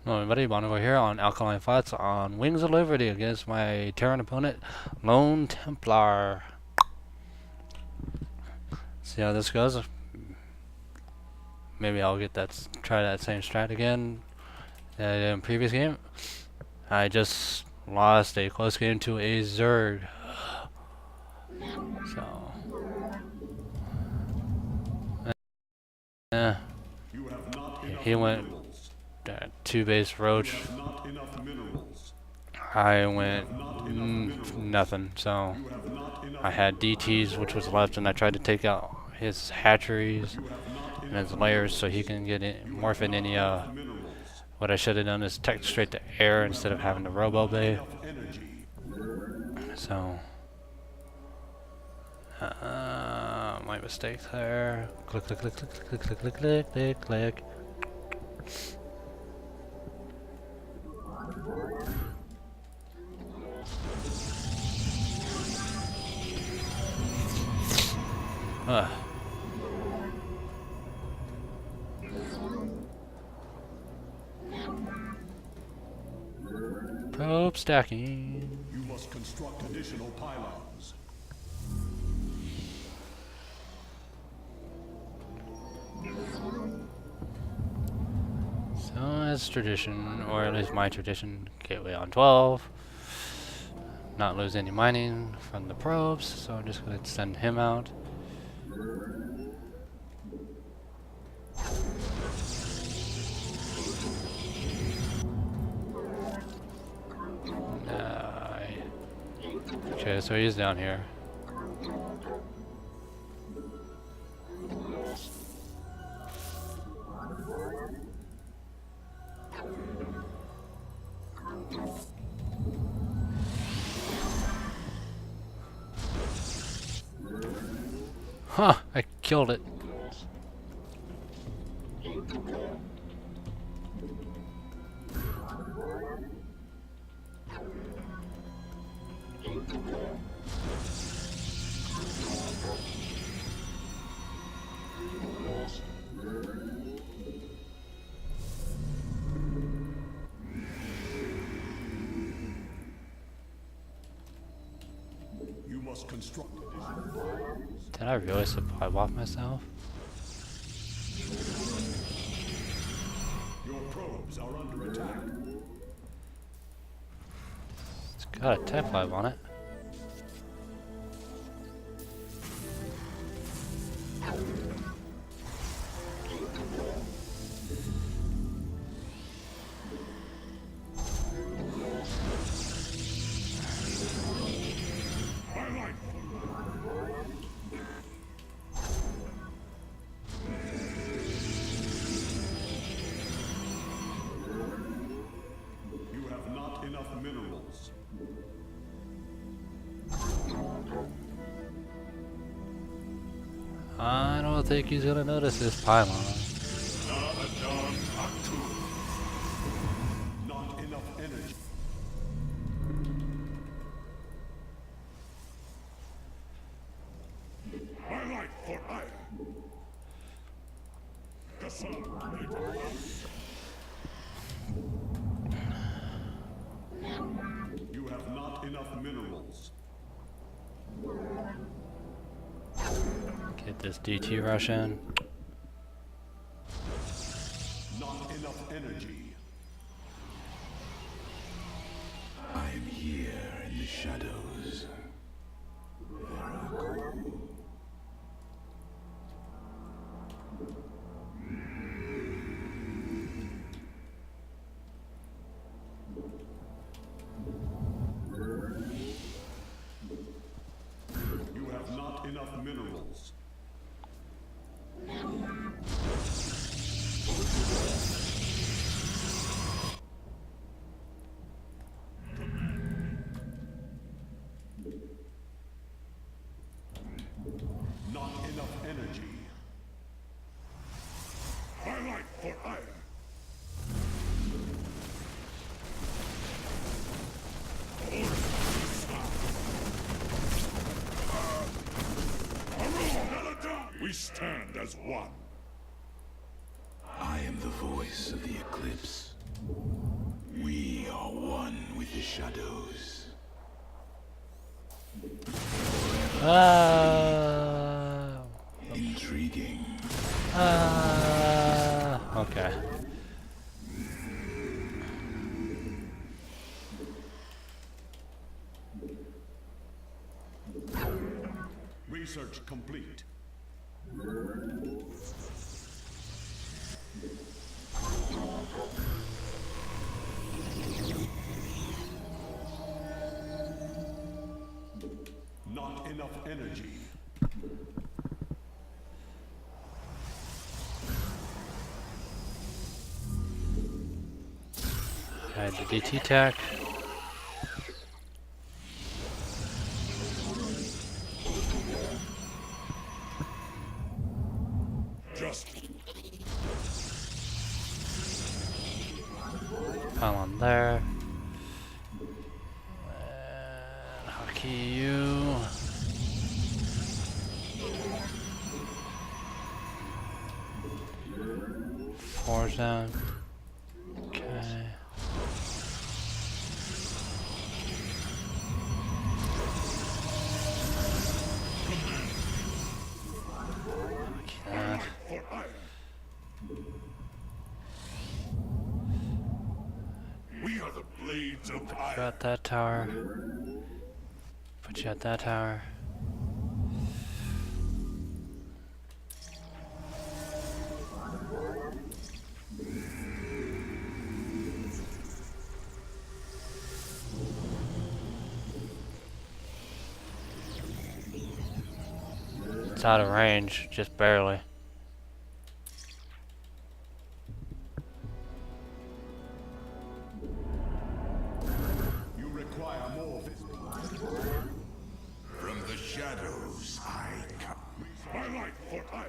Hello everybody, Bomdagor here on Alkaline Flats on Wings of Liberty against my Terran opponent, LoneTemplaR. See how this goes. Maybe I'll get that, try that same strat again that I did in the previous game. I just lost a close game to a Zerg. So, he went 2-base Roach. I went nothing, so I had DTs which was left, and I tried to take out his hatcheries and his layers so he can get in, morph in any what I should have done is tech straight to air instead of having to robo bay. So my mistake there. Click click click click click click click click click click. Probe stacking. You must construct additional pylons. So as tradition, or at least my tradition, gateway on 12. Not lose any mining from the probes, so I'm just going to send him out. Okay, so he's down here. Huh, I killed it. You must construct additional pylons. Did I really supply walk myself? Your probes are under attack. It's got a tech live on it. Minerals. I don't think he's gonna notice this pylon. Not enough energy. My life for iron. You have not enough minerals. Get this DT rush in. Not enough energy. I am here in the shadows. You have not enough minerals. Not enough energy. My life for iron. We stand as one. I am the voice of the eclipse. with the shadows. Intriguing. Okay. Research complete. Not enough energy. Add the DT tack. Just Pylon there. And hotkey you. Forge down. Okay. Okay. for iron. We are the blades of Put you iron. at that tower. Put you at that tower. It's out of range, just barely. You require more viscosity. From the shadows I come. My life for iron.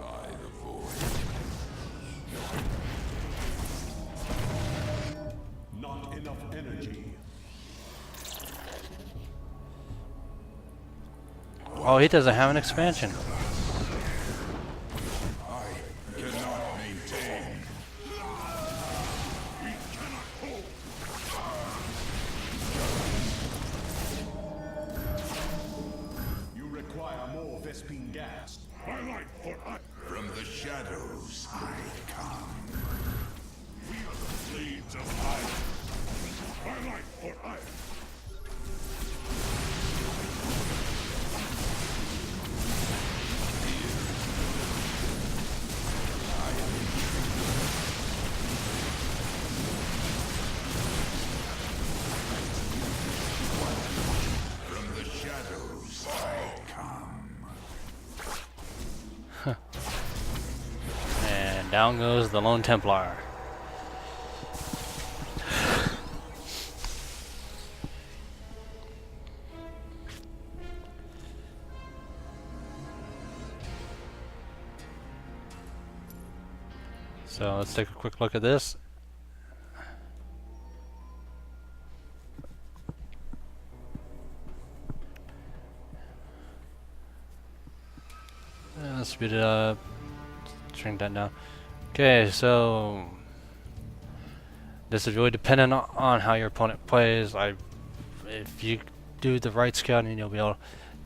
By the void. Not enough energy. Oh, he doesn't have an expansion. I cannot maintain. We cannot hold. You require more Vespine gas. My life for iron. From the shadows I come. We are the blades of iron. My life for iron. From the shadows I come. And down goes the Lone Templar. So let's take a quick look at this. Let's speed it up. Shrink that down. Okay, so this is really dependent on how your opponent plays. If you do the right scouting, you'll be able.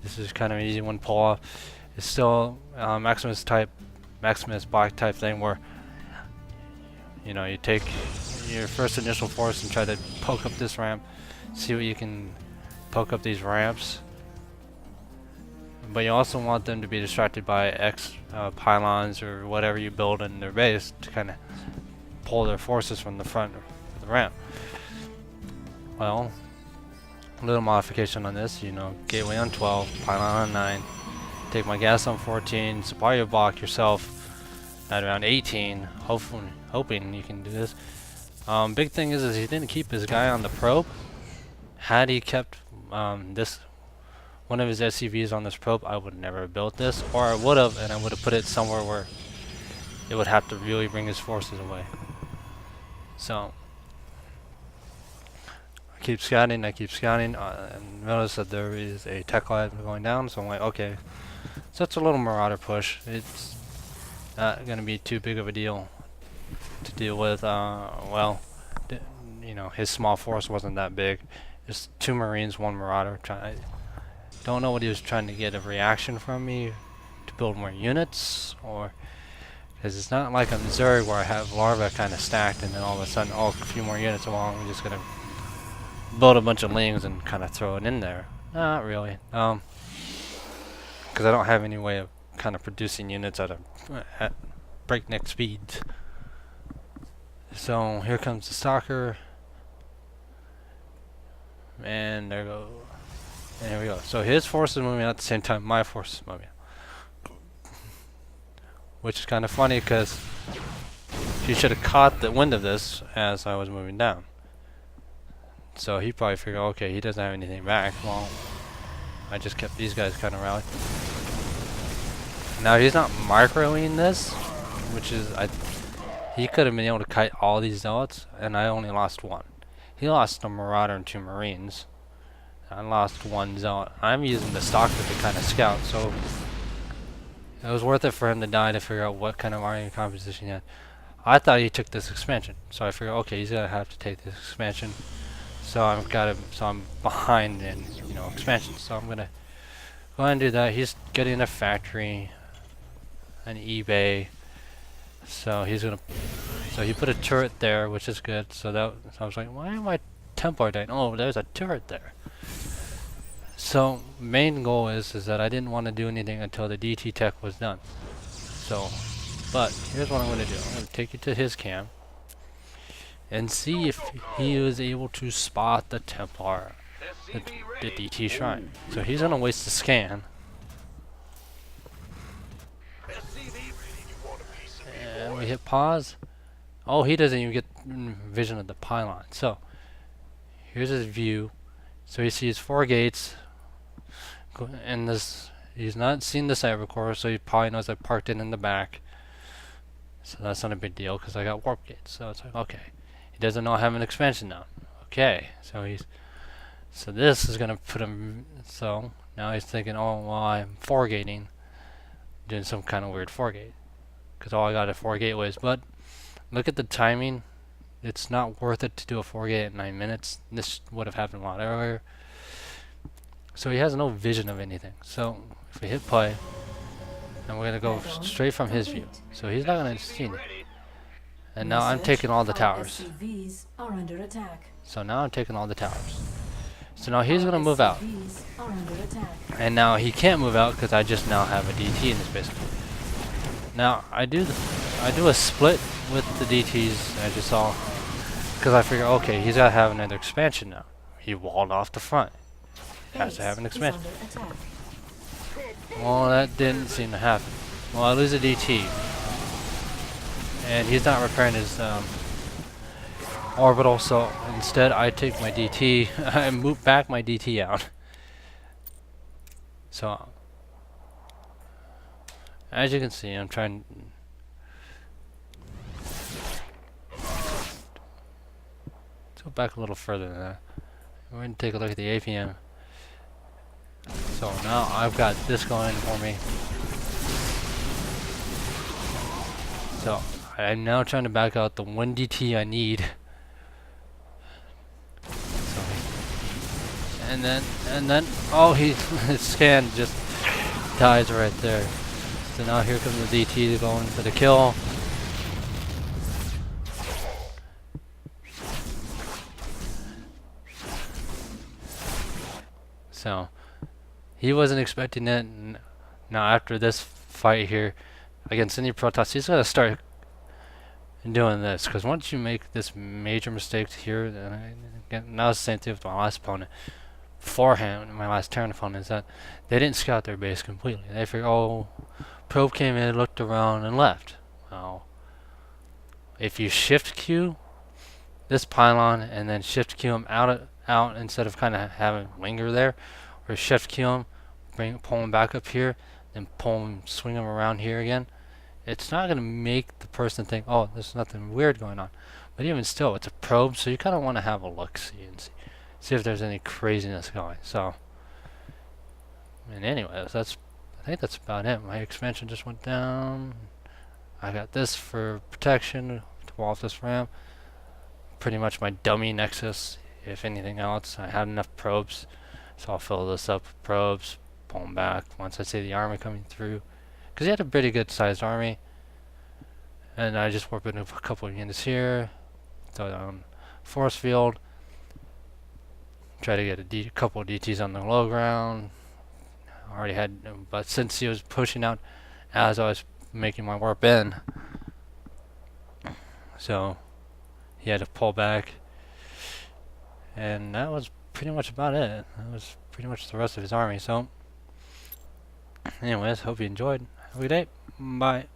This is kind of an easy one to pull off. It's still Maximus block type thing where you take your first initial force and try to poke up this ramp, see what you can poke up these ramps. But you also want them to be distracted by pylons or whatever you build in their base to kind of pull their forces from the front of the ramp. Well, a little modification on this, gateway on 12, pylon on 9, take my gas on 14, supply your block yourself at around 18, hoping you can do this. Big thing is he didn't keep his guy on the probe. Had he kept one of his SCVs on this probe, I would never have built this, or I would have, and I would have put it somewhere where it would have to really bring his forces away. So I keep scouting, and notice that there is a tech lab going down, so I'm like, okay, so that's a little marauder push. It's not going to be too big of a deal to deal with. Well, you know, his small force wasn't that big. Just 2 Marines, 1 Marauder. Don't know what he was trying to get a reaction from me to build more units, or because it's not like on Zerg where I have larvae kind of stacked and then all of a sudden, oh, a few more units along, I'm just gonna build a bunch of lings and kind of throw it in there. Not really, because I don't have any way of kind of producing units at breakneck speeds. So here comes the stalker, and there go, and here we go. So his force is moving at the same time my force is moving, which is kind of funny because he should have caught the wind of this as I was moving down. So he probably figured, okay, he doesn't have anything back. Well, I just kept these guys kind of rallied. Now he's not microing this, which is he could have been able to kite all these zealots, and I only lost 1. He lost a Marauder and 2 Marines. I lost 1 zealot. I'm using the stalker to kind of scout, so it was worth it for him to die to figure out what kind of army composition he had. I thought he took this expansion, so I figured, okay, he's gonna have to take this expansion. So I'm behind in, you know, expansion. So I'm gonna go ahead and do that. He's getting a factory, an eBay. So he put a turret there, which is good. So I was like, why am I Templar dying? Oh, there's a turret there. So main goal is that I didn't want to do anything until the DT tech was done. So, but here's what I'm going to do. I'm going to take you to his camp and see if he was able to spot the Templar, the DT shrine. So he's going to waste a scan. And we hit pause. Oh, he doesn't even get vision of the pylon. So here's his view. So he sees 4 gates. And this, he's not seen the cyber core, so he probably knows I parked it in the back. So that's not a big deal because I got warp gates. So it's like, okay. He doesn't know I have an expansion now. Okay. So this is gonna put him, so now he's thinking, oh well, I'm 4 gating, doing some kind of weird 4 gate. Because all I got are 4 gateways. But look at the timing. It's not worth it to do a 4 gate at 9 minutes. This would have happened a lot earlier. So he has no vision of anything. So if we hit play, and we're going to go straight from his view. So he's not going to see anything. And now I'm taking all the towers. So now I'm taking all the towers. So now he's going to move out. And now he can't move out because I just now have a DT in this base. Now I do a split with the DTs I just saw because I figure, okay, he's got to have another expansion now. He walled off the front. He has to have an expansion. Well, that didn't seem to happen. Well, I lose a DT. And he's not repairing his orbital, so instead I take my DT, I move back my DT out. So, as you can see, I'm trying. Let's go back a little further than that. We're going to take a look at the APM. So now I've got this going for me. So I'm now trying to back out the 1 DT I need. So, and then, oh, his scan just dies right there. So now here comes the DT going for the kill. So he wasn't expecting it. Now after this fight here against any Protoss, he's gonna start doing this, because once you make this major mistake here, now it's the same thing with my last opponent. Beforehand, my last Terran opponent, is that they didn't scout their base completely. They figured, oh, probe came in, looked around, and left. Well, if you shift Q this pylon and then shift Q him out instead of kind of having linger there, or shift Q him, pull him back up here, then pull him, swing him around here again, it's not going to make the person think, oh, there's nothing weird going on. But even still, it's a probe, so you kind of want to have a look-see and see if there's any craziness going. So, and anyways, I think that's about it. My expansion just went down. I got this for protection to wall off this ramp. pretty much my dummy nexus. If anything else, I had enough probes, so I'll fill this up with probes, pull them back once I see the army coming through. Because he had a pretty good sized army. And I just warp in a couple of units here, throw down force field, try to get a couple of DTs on the low ground. I already had, but since he was pushing out as I was making my warp in, so he had to pull back. And that was pretty much about it. That was pretty much the rest of his army. So, anyways, hope you enjoyed. Have a good day. Bye.